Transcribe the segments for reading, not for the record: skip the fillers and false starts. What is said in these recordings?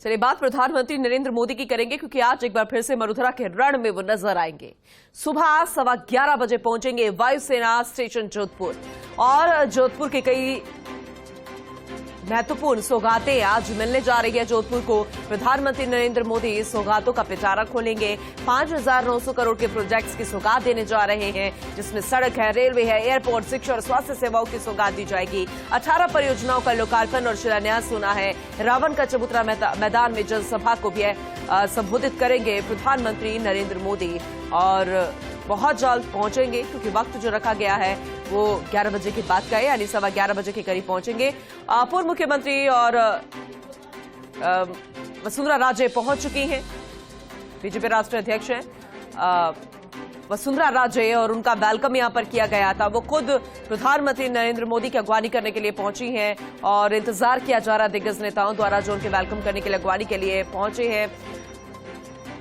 चलिए बात प्रधानमंत्री नरेंद्र मोदी की करेंगे, क्योंकि आज एक बार फिर से मरुधरा के रण में वो नजर आएंगे। सुबह 11:15 बजे पहुंचेंगे वायुसेना स्टेशन जोधपुर, और जोधपुर के कई महत्वपूर्ण सौगातें आज मिलने जा रही है जोधपुर को। प्रधानमंत्री नरेंद्र मोदी सौगातों का पिटारा खोलेंगे। 5,900 करोड़ के प्रोजेक्ट्स की सौगात देने जा रहे हैं, जिसमें सड़क है, रेलवे है, एयरपोर्ट, शिक्षा और स्वास्थ्य सेवाओं की सौगात दी जाएगी। 18 परियोजनाओं का लोकार्पण और शिलान्यास होना है। रावण का चबूतरा मैदान में जनसभा को भी संबोधित करेंगे प्रधानमंत्री नरेंद्र मोदी, और बहुत जल्द पहुंचेंगे, क्योंकि वक्त जो रखा गया है वो 11 बजे की बात का है, यानी 11:15 बजे के करीब पहुंचेंगे। पूर्व मुख्यमंत्री और वसुंधरा राजे पहुंच चुकी हैं। बीजेपी राष्ट्रीय अध्यक्ष हैं वसुंधरा राजे, और उनका वेलकम यहां पर किया गया था। वो खुद प्रधानमंत्री नरेंद्र मोदी की अगवानी करने के लिए पहुंची हैं, और इंतजार किया जा रहा दिग्गज नेताओं द्वारा जो उनके वेलकम करने के लिए अगवानी के लिए पहुंचे हैं।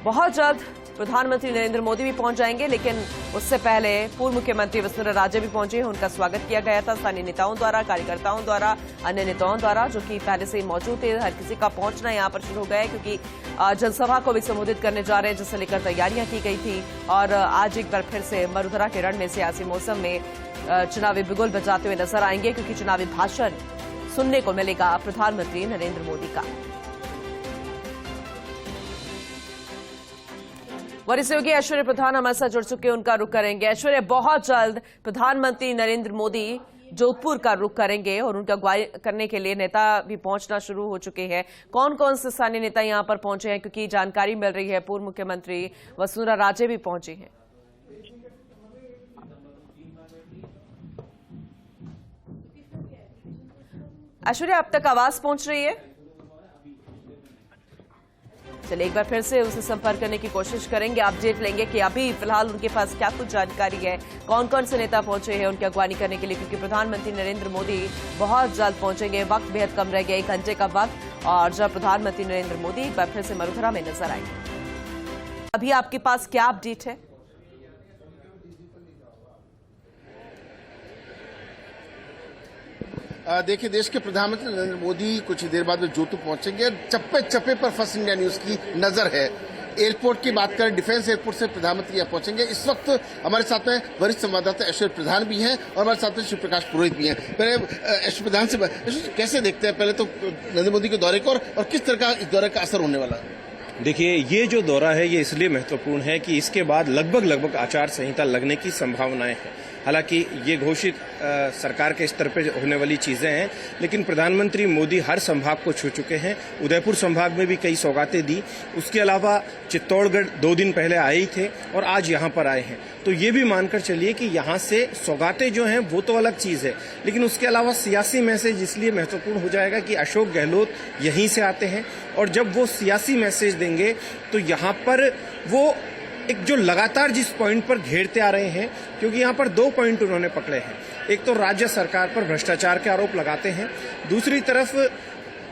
बहुत जल्द प्रधानमंत्री नरेंद्र मोदी भी पहुंच जाएंगे, लेकिन उससे पहले पूर्व मुख्यमंत्री वसुंधरा राजे भी पहुंचे हैं। उनका स्वागत किया गया था स्थानीय नेताओं द्वारा, कार्यकर्ताओं द्वारा, अन्य नेताओं द्वारा, जो कि पहले से ही मौजूद थे। हर किसी का पहुंचना यहां पर शुरू हो गया है, क्योंकि जनसभा को भी संबोधित करने जा रहे हैं, जिससे लेकर तैयारियां की गई थी। और आज एक बार फिर से मरुधरा के रण में सियासी मौसम में चुनावी बिगुल बजाते हुए नजर आएंगे, क्योंकि चुनावी भाषण सुनने को मिलेगा प्रधानमंत्री नरेंद्र मोदी का। वरिष्ठ सहयोगी ऐश्वर्य प्रधान हमारे साथ जुड़ चुके हैं, उनका रुख करेंगे। ऐश्वर्य, बहुत जल्द प्रधानमंत्री नरेंद्र मोदी जोधपुर का रुख करेंगे, और उनका अगुवाई करने के लिए नेता भी पहुंचना शुरू हो चुके हैं। कौन कौन से स्थानीय नेता यहां पर पहुंचे हैं, क्योंकि जानकारी मिल रही है पूर्व मुख्यमंत्री वसुंधरा राजे भी पहुंची हैं। ऐश्वर्य, अब तक आवाज पहुंच रही है? चलिए एक बार फिर से उनसे संपर्क करने की कोशिश करेंगे, अपडेट लेंगे कि अभी फिलहाल उनके पास क्या कुछ जानकारी है, कौन कौन से नेता पहुंचे हैं उनकी अगवानी करने के लिए, क्योंकि प्रधानमंत्री नरेंद्र मोदी बहुत जल्द पहुंचेंगे। वक्त बेहद कम रह गया, 1 घंटे का वक्त, और जब प्रधानमंत्री नरेंद्र मोदी एक बार फिर से मरुधरा में नजर आएंगे। अभी आपके पास क्या अपडेट है? देखिए, देश के प्रधानमंत्री नरेंद्र मोदी कुछ देर बाद में जोधपुर पहुंचेंगे। चप्पे चप्पे पर फर्स्ट इंडिया न्यूज की नजर है। एयरपोर्ट की बात करें, डिफेंस एयरपोर्ट से प्रधानमंत्री यहाँ पहुंचेंगे। इस वक्त हमारे साथ में वरिष्ठ संवाददाता ऐश्वर्य प्रधान भी हैं, और हमारे साथ में शिव प्रकाश पुरोहित भी हैं। पहले ऐश्वर्य प्रधान से कैसे देखते हैं पहले तो नरेंद्र मोदी के दौरे को, और किस तरह का इस दौरे का असर होने वाला है? देखिए, ये जो दौरा है ये इसलिए महत्वपूर्ण है कि इसके बाद लगभग आचार संहिता लगने की संभावनाएं हैं। हालांकि ये घोषित सरकार के स्तर पर होने वाली चीजें हैं, लेकिन प्रधानमंत्री मोदी हर संभाग को छू चुके हैं। उदयपुर संभाग में भी कई सौगातें दी। उसके अलावा चित्तौड़गढ़ 2 दिन पहले आए ही थे, और आज यहाँ पर आए हैं। तो ये भी मानकर चलिए कि यहाँ से सौगातें जो हैं वो तो अलग चीज है, लेकिन उसके अलावा सियासी मैसेज इसलिए महत्वपूर्ण हो जाएगा कि अशोक गहलोत यहीं से आते हैं, और जब वो सियासी मैसेज देंगे तो यहाँ पर वो एक जो लगातार जिस पॉइंट पर घेरते आ रहे हैं, क्योंकि यहाँ पर 2 पॉइंट उन्होंने पकड़े हैं। एक तो राज्य सरकार पर भ्रष्टाचार के आरोप लगाते हैं, दूसरी तरफ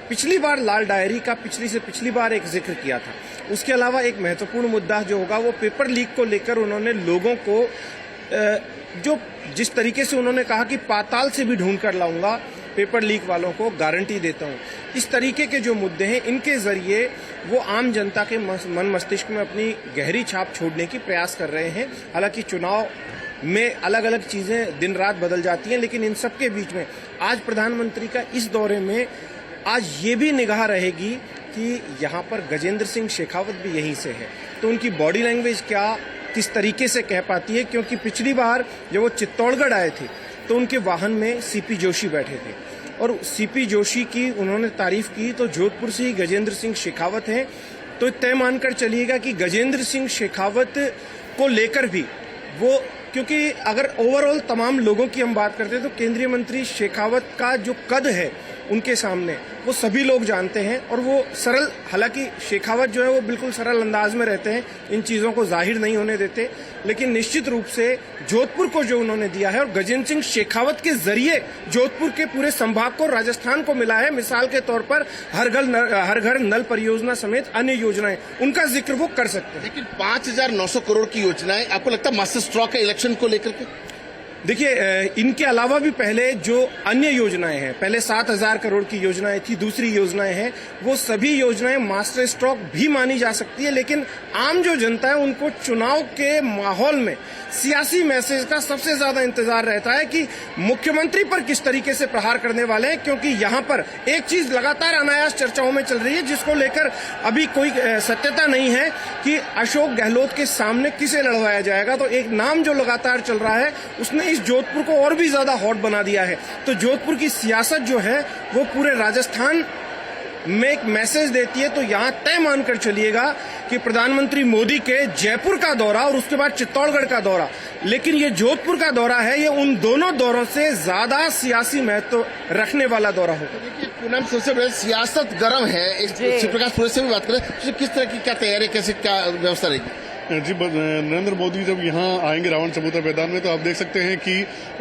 पिछली बार लाल डायरी का पिछली बार एक जिक्र किया था। उसके अलावा एक महत्वपूर्ण मुद्दा जो होगा वो पेपर लीक को लेकर उन्होंने लोगों को जो जिस तरीके से उन्होंने कहा कि पाताल से भी ढूंढ कर लाऊंगा पेपर लीक वालों को, गारंटी देता हूं। इस तरीके के जो मुद्दे हैं, इनके जरिए वो आम जनता के मन मस्तिष्क में अपनी गहरी छाप छोड़ने की प्रयास कर रहे हैं। हालांकि चुनाव में अलग अलग चीजें दिन रात बदल जाती हैं, लेकिन इन सबके बीच में आज प्रधानमंत्री का इस दौरे में आज ये भी निगाह रहेगी कि यहाँ पर गजेंद्र सिंह शेखावत भी यहीं से है, तो उनकी बॉडी लैंग्वेज किस तरीके से कह पाती है। क्योंकि पिछली बार जब वो चित्तौड़गढ़ आए थे तो उनके वाहन में सीपी जोशी बैठे थे, और सीपी जोशी की उन्होंने तारीफ की, तो जोधपुर से ही गजेंद्र सिंह शेखावत हैं। तो तय मानकर चलिएगा कि गजेंद्र सिंह शेखावत को लेकर भी वो, क्योंकि अगर ओवरऑल तमाम लोगों की हम बात करते हैं तो केंद्रीय मंत्री शेखावत का जो कद है उनके सामने वो सभी लोग जानते हैं, और वो सरल, हालांकि शेखावत जो है वो बिल्कुल सरल अंदाज में रहते हैं, इन चीजों को जाहिर नहीं होने देते, लेकिन निश्चित रूप से जोधपुर को जो उन्होंने दिया है, और गजेंद्र सिंह शेखावत के जरिए जोधपुर के पूरे संभाग को, राजस्थान को मिला है। मिसाल के तौर पर हर घर नल परियोजना समेत अन्य योजनाएं, उनका जिक्र वो कर सकते हैं। लेकिन 5,900 करोड़ की योजनाएं, आपको लगता है मास्टर स्ट्रोक है इलेक्शन को लेकर के? देखिए, इनके अलावा भी पहले जो अन्य योजनाएं हैं, पहले 7,000 करोड़ की योजनाएं थी, दूसरी योजनाएं हैं, वो सभी योजनाएं मास्टर स्ट्रोक भी मानी जा सकती है, लेकिन आम जो जनता है उनको चुनाव के माहौल में सियासी मैसेज का सबसे ज्यादा इंतजार रहता है कि मुख्यमंत्री पर किस तरीके से प्रहार करने वाले हैं, क्योंकि यहां पर एक चीज लगातार अनायास चर्चाओं में चल रही है, जिसको लेकर अभी कोई सत्यता नहीं है कि अशोक गहलोत के सामने किसे लड़वाया जाएगा। तो एक नाम जो लगातार चल रहा है उसने इस जोधपुर को और भी ज्यादा हॉट बना दिया है। तो जोधपुर की सियासत जो है वो पूरे राजस्थान में एक मैसेज देती है। तो यहां तय मानकर चलिएगा कि प्रधानमंत्री मोदी के जयपुर का दौरा और उसके बाद चित्तौड़गढ़ का दौरा, लेकिन ये जोधपुर का दौरा है, ये उन दोनों दौरों से ज्यादा सियासी महत्व रखने वाला दौरा होगा। देखिए पूनम, सबसे बड़े सियासत गर्म है। शिव प्रकाश पुरोहित से भी बात करें तो किस तरह की क्या तैयारी, कैसे क्या व्यवस्था रहेगी? जी, नरेंद्र मोदी जब यहाँ आएंगे रावण चबूतरा मैदान में, तो आप देख सकते हैं कि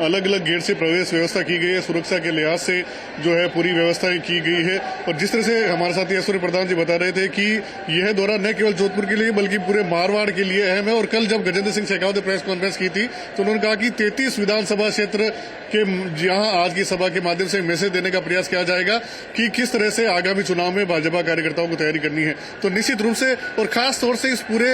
अलग अलग गेट से प्रवेश व्यवस्था की गई है। सुरक्षा के लिहाज से जो है पूरी व्यवस्थाएं की गई है। और जिस तरह से हमारे साथी ऐश्वर्य प्रधान जी बता रहे थे कि यह दौरा न केवल जोधपुर के लिए बल्कि पूरे मारवाड़ के लिए अहम है। और कल जब गजेंद्र सिंह शेखावत ने प्रेस कॉन्फ्रेंस की थी तो उन्होंने कहा कि 33 विधानसभा क्षेत्र के यहाँ आज की सभा के माध्यम से मैसेज देने का प्रयास किया जाएगा कि किस तरह से आगामी चुनाव में भाजपा कार्यकर्ताओं को तैयारी करनी है। तो निश्चित रूप से और खास तौर से इस पूरे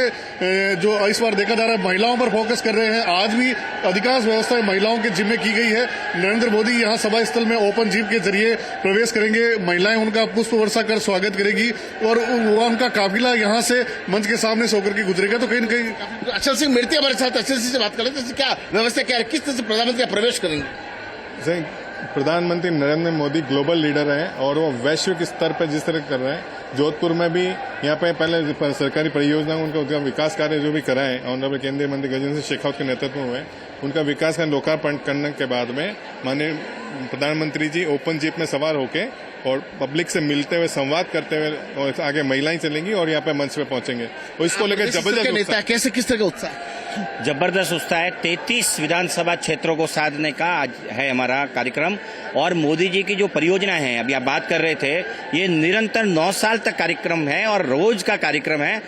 जो इस बार देखा जा रहा है महिलाओं पर फोकस कर रहे हैं। आज भी अधिकांश व्यवस्थाएं महिलाओं के जिम्मे की गई है। नरेंद्र मोदी यहां सभा स्थल में ओपन जीप के जरिए प्रवेश करेंगे, महिलाएं उनका पुष्प वर्षा कर स्वागत करेगी और उनका काफिला यहां से मंच के सामने से होकर के गुजरेगा। तो कहीं न कहीं अचल सिंह मेरती हमारे साथ, अचल सिंह से बात करें तो क्या व्यवस्था क्या है, किस तरह से प्रधानमंत्री प्रवेश करेंगे? प्रधानमंत्री नरेंद्र मोदी ग्लोबल लीडर हैं और वो वैश्विक स्तर पर जिस तरह कर रहे हैं, जोधपुर में भी यहाँ पे पहले सरकारी परियोजना उनका विकास कार्य जो भी कराए ऑनरेबल केंद्रीय मंत्री गजेंद्र सिंह शेखावत के नेतृत्व में, उनका विकास का लोकार्पण करने के बाद में माननीय प्रधानमंत्री जी ओपन जीप में सवार होके और पब्लिक से मिलते हुए संवाद करते हुए और आगे महिलाएं चलेंगी और यहाँ पे मंच पे पहुंचेंगे। और इसको लेकर जबरदस्त कैसे किस तरह का उत्साह? जबरदस्त उत्साह है। 33 विधानसभा क्षेत्रों को साधने का आज है हमारा कार्यक्रम। और मोदी जी की जो परियोजना है, अभी आप बात कर रहे थे, ये निरंतर 9 साल तक कार्यक्रम है और रोज का कार्यक्रम है,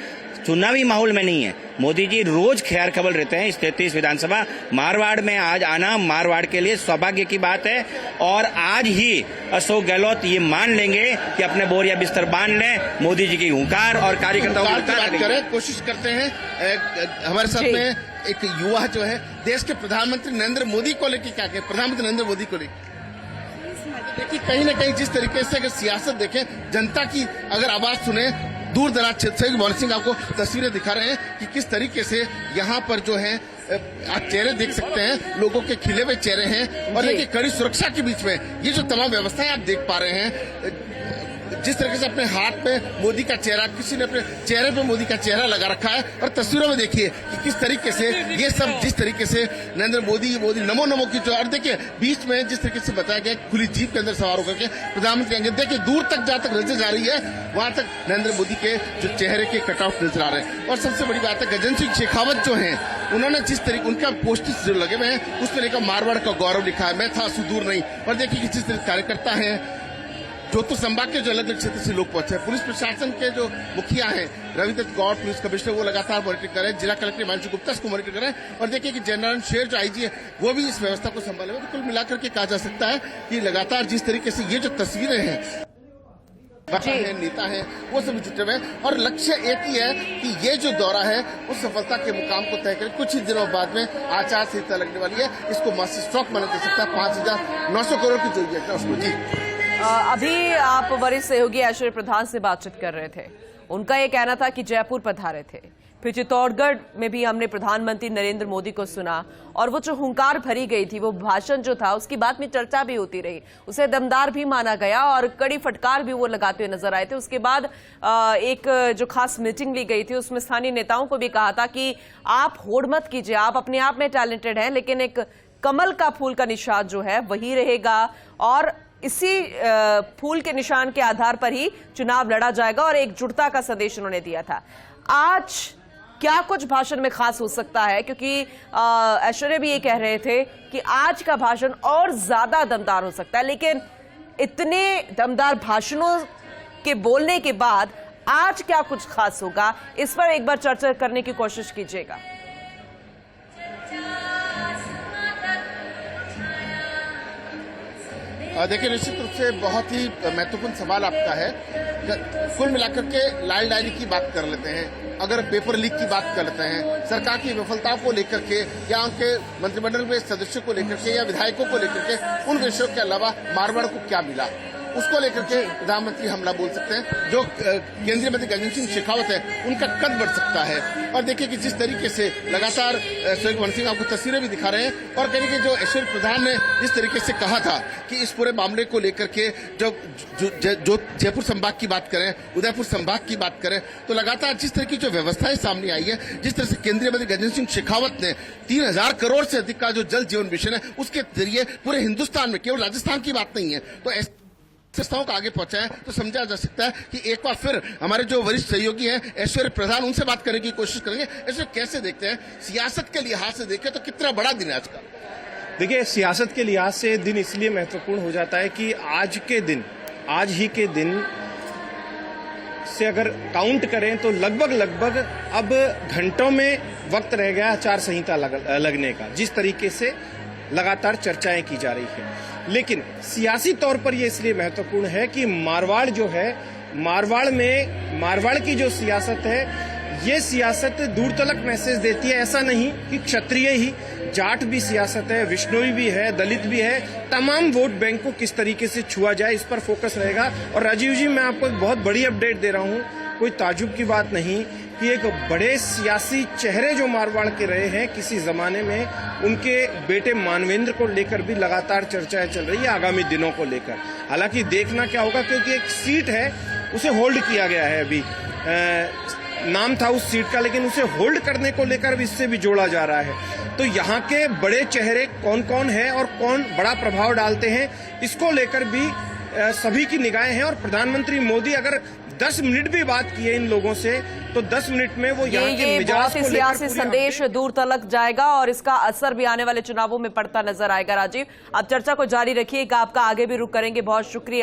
चुनावी माहौल में नहीं है। मोदी जी रोज खैर खबर रहते हैं। इस 33 विधानसभा मारवाड़ में आज आना मारवाड़ के लिए सौभाग्य की बात है। और आज ही अशोक गहलोत ये मान लेंगे कि अपने बोरिया बिस्तर बांध लें, मोदी जी की हुंकार और कार्यकर्ताओं की बात करें, कोशिश करते हैं। हमारे साथ में एक युवा जो है देश के प्रधानमंत्री नरेंद्र मोदी को लेकर क्या कहे, प्रधानमंत्री नरेंद्र मोदी को लेकर देखिए कहीं ना कहीं जिस तरीके से अगर सियासत देखें, जनता की अगर आवाज सुने, दूर दराज क्षेत्र से मोहन सिंह आपको तस्वीरें दिखा रहे हैं कि किस तरीके से यहाँ पर जो है आप चेहरे देख सकते हैं, लोगों के खिले हुए चेहरे हैं और देखिए कड़ी सुरक्षा के बीच में ये जो तमाम व्यवस्थाएं आप देख पा रहे हैं। जिस तरीके से अपने हाथ पे मोदी का चेहरा, किसी ने अपने चेहरे पे मोदी का चेहरा लगा रखा है और तस्वीरों में देखिए कि किस तरीके से ये सब, जिस तरीके से नरेंद्र मोदी नमो नमो की जो, और देखिए बीच में जिस तरीके से बताया गया खुली जीप के अंदर सवार होकर के प्रधानमंत्री आएंगे। देखिए दूर तक जहां तक नजर जा रही है वहां तक नरेंद्र मोदी के जो चेहरे के कटआउट नजर आ रहे हैं। और सबसे बड़ी बात है गजेंद्र सिंह शेखावत जो है, उन्होंने जिस तरीके उनका पोस्टर्स जो लगे हुए हैं उसमें लिखा मारवाड़ का गौरव लिखा है, मैं था सुदूर नहीं। और देखिए कि जिस तरह कार्यकर्ता है, जोधपुर संभाग के जो अलग अलग क्षेत्र से लोग पहुंचे, पुलिस प्रशासन के जो मुखिया हैं रविदत्त गौड़ पुलिस कमिश्नर, वो लगातार मॉनिटरिंग कर रहे हैं, जिला कलेक्टर हिमांशु गुप्ता इसको मॉनिटर कर रहे हैं। और देखिए कि जनरल शेर जो आईजी है वो भी इस व्यवस्था को संभाले हुए। तो कुल मिलाकर के कहा जा सकता है कि लगातार जिस तरीके से ये जो तस्वीरें हैं, नेता है वो सब जुटे हुए हैं और लक्ष्य एक ही है कि ये जो दौरा है उस सफलता के मुकाम को तय करें। कुछ ही दिनों बाद में आचार संहिता लगने वाली है, इसको मास्टर स्ट्रोक माना जा सकता है। 5,900 करोड़ की जो योजना उसको जी। अभी आप वरिष्ठ सहयोगी ऐश्वर्य प्रधान से बातचीत कर रहे थे, उनका ये कहना था कि जयपुर पधारे थे, फिर चित्तौड़गढ़ में भी हमने प्रधानमंत्री नरेंद्र मोदी को सुना और वो जो हुंकार भरी गई थी, वो भाषण जो था उसकी बात में चर्चा भी होती रही, उसे दमदार भी माना गया और कड़ी फटकार भी वो लगाते हुए नजर आए थे। उसके बाद एक जो खास मीटिंग ली गई थी उसमें स्थानीय नेताओं को भी कहा था कि आप होड़ मत कीजिए, आप अपने आप में टैलेंटेड हैं, लेकिन एक कमल का फूल का निशान जो है वही रहेगा और इसी फूल के निशान के आधार पर ही चुनाव लड़ा जाएगा और एकजुटता का संदेश उन्होंने दिया था। आज क्या कुछ भाषण में खास हो सकता है, क्योंकि ऐश्वर्य भी ये कह रहे थे कि आज का भाषण और ज्यादा दमदार हो सकता है, लेकिन इतने दमदार भाषणों के बोलने के बाद आज क्या कुछ खास होगा, इस पर एक बार चर्चा करने की कोशिश कीजिएगा। देखिए, निश्चित रूप से बहुत ही महत्वपूर्ण सवाल आपका है। कुल मिलाकर के लाल डायरी की बात कर लेते हैं, अगर पेपर लीक की बात कर लेते हैं, सरकार की विफलताओं को लेकर के या उनके मंत्रिमंडल में सदस्यों को लेकर के या विधायकों को लेकर के, उन विषयों के अलावा मारवाड़ को क्या मिला, उसको लेकर के प्रधानमंत्री हमला बोल सकते हैं। जो केंद्रीय मंत्री गजेंद्र सिंह शेखावत है, उनका कद बढ़ सकता है। और देखिए कि जिस तरीके से लगातार सुरेश सिंह आपको तस्वीरें भी दिखा रहे हैं, और कहीं कि जो ऐश्वर्य प्रधान ने जिस तरीके से कहा था कि इस पूरे मामले को लेकर के जब जो जयपुर संभाग की बात करें, उदयपुर संभाग की बात करें, तो लगातार जिस तरह की जो व्यवस्थाएं सामने आई है, जिस तरह से केंद्रीय मंत्री गजेंद्र सिंह शेखावत ने 3000 करोड़ से अधिक का जो जल जीवन मिशन है, उसके जरिए पूरे हिंदुस्तान में, केवल राजस्थान की बात नहीं है, तो संस्थाओं का आगे पहुंचा है, तो समझा जा सकता है कि एक बार फिर हमारे जो वरिष्ठ सहयोगी हैं ऐश्वर्य प्रधान, उनसे बात करने की कोशिश करेंगे। ऐश्वर्य, कैसे देखते हैं, सियासत के लिहाज से देखें तो कितना बड़ा दिन है आज का? देखिए, सियासत के लिहाज से दिन इसलिए महत्वपूर्ण हो जाता है कि आज ही के दिन से अगर काउंट करें तो लगभग अब घंटों में वक्त रह गया आचार संहिता लगने का, जिस तरीके से लगातार चर्चाएं की जा रही है। लेकिन सियासी तौर पर यह इसलिए महत्वपूर्ण है कि मारवाड़ जो है, मारवाड़ की जो सियासत है, ये सियासत दूर तलक मैसेज देती है। ऐसा नहीं कि क्षत्रिय ही, जाट भी सियासत है, विष्णोई भी है, दलित भी है, तमाम वोट बैंक को किस तरीके से छुआ जाए, इस पर फोकस रहेगा। और राजीव जी, मैं आपको एक बहुत बड़ी अपडेट दे रहा हूं, कोई ताजुब की बात नहीं कि एक बड़े सियासी चेहरे जो मारवाड़ के रहे हैं किसी जमाने में, उनके बेटे मानवेंद्र को लेकर भी लगातार चर्चाएं चल रही है आगामी दिनों को लेकर। हालांकि देखना क्या होगा, क्योंकि एक सीट है उसे होल्ड किया गया है, अभी नाम था उस सीट का, लेकिन उसे होल्ड करने को लेकर भी इससे भी जोड़ा जा रहा है। तो यहाँ के बड़े चेहरे कौन कौन है और कौन बड़ा प्रभाव डालते हैं, इसको लेकर भी सभी की निगाहें हैं। और प्रधानमंत्री मोदी अगर 10 मिनट भी बात की है इन लोगों से, तो 10 मिनट में वो यहाँ के मिजाज को सियासी संदेश दूर तलक जाएगा और इसका असर भी आने वाले चुनावों में पड़ता नजर आएगा। राजीव, आप चर्चा को जारी रखिए, आपका आगे भी रुख करेंगे। बहुत शुक्रिया।